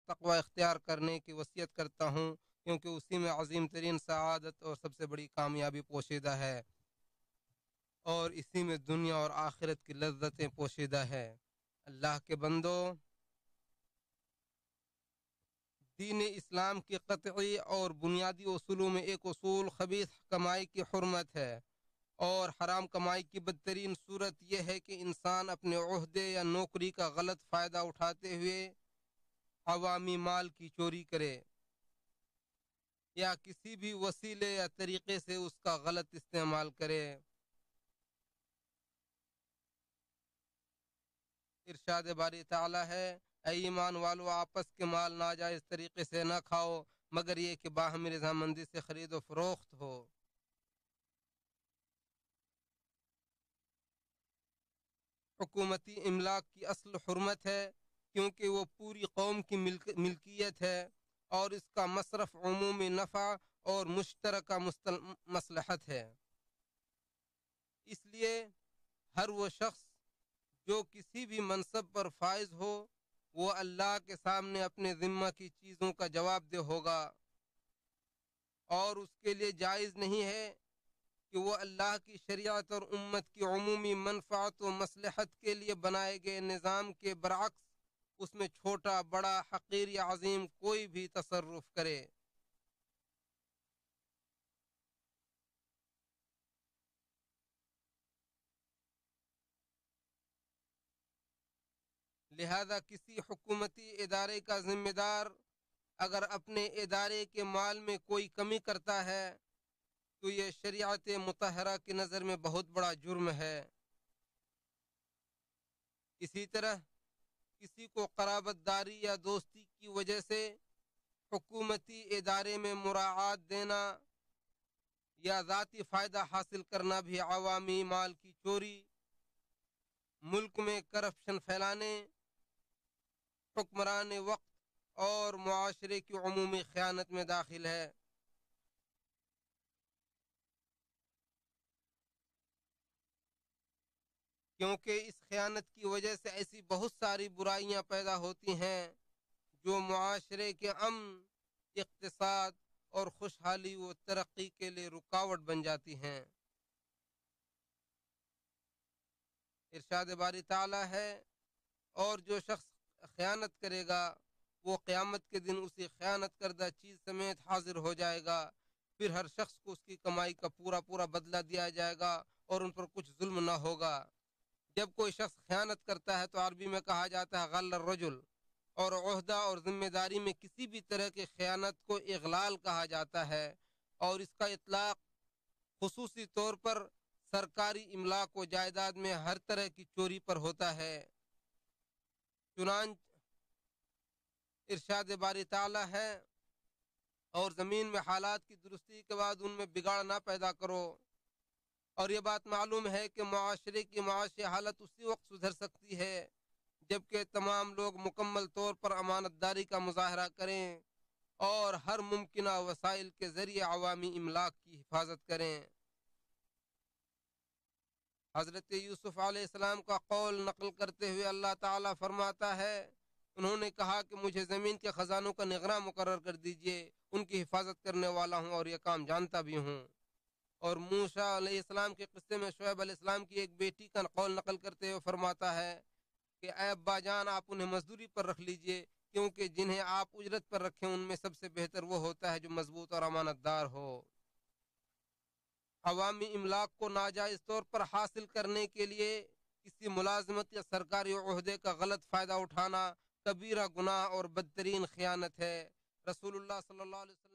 تقوی اختیار کرنے کی وصیت کرتا ہوں، کیونکہ اسی میں عظیم ترین سعادت اور سب سے بڑی کامیابی پوشیدہ ہے، اور اسی میں دنیا اور آخرت کی لذتیں پوشیدہ ہے۔ اللہ کے بندو، دین اسلام کی قطعی اور بنیادی اصولوں میں ایک اصول خبیث کمائی کی حرمت ہے، اور حرام کمائی کی بدترین صورت یہ ہے کہ انسان اپنے عہدے یا نوکری کا غلط فائدہ اٹھاتے ہوئے عوامی مال کی چوری کرے، یا کسی بھی وسیلے یا طریقے سے اس کا غلط استعمال کرے۔ ارشاد باری تعالی ہے، اے ایمان والو، آپس کے مال ناجائز طریقے سے نہ کھاؤ، مگر یہ کہ باہمی رضامندی سے خرید و فروخت ہو۔ حکومتی املاک کی اصل حرمت ہے، کیونکہ وہ پوری قوم کی ملکیت ہے، اور اس کا مصرف عمومی نفع اور مشترکہ مصلحت ہے۔ اس لیے ہر وہ شخص جو کسی بھی منصب پر فائز ہو، وہ اللہ کے سامنے اپنے ذمہ کی چیزوں کا جواب دہ ہوگا، اور اس کے لیے جائز نہیں ہے کہ وہ اللہ کی شریعت اور امت کی عمومی منفعت و مصلحت کے لیے بنائے گئے نظام کے برعکس اس میں چھوٹا، بڑا، حقیر یا عظیم کوئی بھی تصرف کرے۔ لہذا کسی حکومتی ادارے کا ذمہ دار اگر اپنے ادارے کے مال میں کوئی کمی کرتا ہے تو یہ شریعت مطہرہ کی نظر میں بہت بڑا جرم ہے۔ اسی طرح کسی کو قرابت داری یا دوستی کی وجہ سے حکومتی ادارے میں مراعات دینا یا ذاتی فائدہ حاصل کرنا بھی عوامی مال کی چوری، ملک میں کرپشن پھیلانے، حکمران وقت اور معاشرے کی عمومی خیانت میں داخل ہے۔ کیونکہ اس خیانت کی وجہ سے ایسی بہت ساری برائیاں پیدا ہوتی ہیں جو معاشرے کے امن، اقتصاد اور خوشحالی و ترقی کے لیے رکاوٹ بن جاتی ہیں۔ ارشاد باری تعالی ہے، اور جو شخص خیانت کرے گا وہ قیامت کے دن اسی خیانت کردہ چیز سمیت حاضر ہو جائے گا، پھر ہر شخص کو اس کی کمائی کا پورا پورا بدلہ دیا جائے گا اور ان پر کچھ ظلم نہ ہوگا۔ جب کوئی شخص خیانت کرتا ہے تو عربی میں کہا جاتا ہے غل الرجل، اور عہدہ اور ذمہ داری میں کسی بھی طرح کی خیانت کو اغلال کہا جاتا ہے، اور اس کا اطلاق خصوصی طور پر سرکاری املاک و جائیداد میں ہر طرح کی چوری پر ہوتا ہے۔ چنانچہ ارشاد باری تعالی ہے، اور زمین میں حالات کی درستی کے بعد ان میں بگاڑ نہ پیدا کرو۔ اور یہ بات معلوم ہے کہ معاشرے کی معاشی حالت اسی وقت سدھر سکتی ہے جبکہ تمام لوگ مکمل طور پر امانت داری کا مظاہرہ کریں اور ہر ممکنہ وسائل کے ذریعے عوامی املاک کی حفاظت کریں۔ حضرت یوسف علیہ السلام کا قول نقل کرتے ہوئے اللہ تعالیٰ فرماتا ہے، انہوں نے کہا کہ مجھے زمین کے خزانوں کا نگراں مقرر کر دیجئے، ان کی حفاظت کرنے والا ہوں اور یہ کام جانتا بھی ہوں۔ اور موسیٰ علیہ السلام کے قصے میں شعیب علیہ السلام کی ایک بیٹی کا قول نقل کرتے ہوئے فرماتا ہے کہ اے ابا جان، آپ انہیں مزدوری پر رکھ لیجئے، کیونکہ جنہیں آپ اجرت پر رکھیں ان میں سب سے بہتر وہ ہوتا ہے جو مضبوط اور امانت دار ہو۔ عوامی املاک کو ناجائز طور پر حاصل کرنے کے لیے کسی ملازمت یا سرکاری عہدے کا غلط فائدہ اٹھانا کبیرہ گناہ اور بدترین خیانت ہے۔ رسول اللہ صلی اللہ علیہ وسلم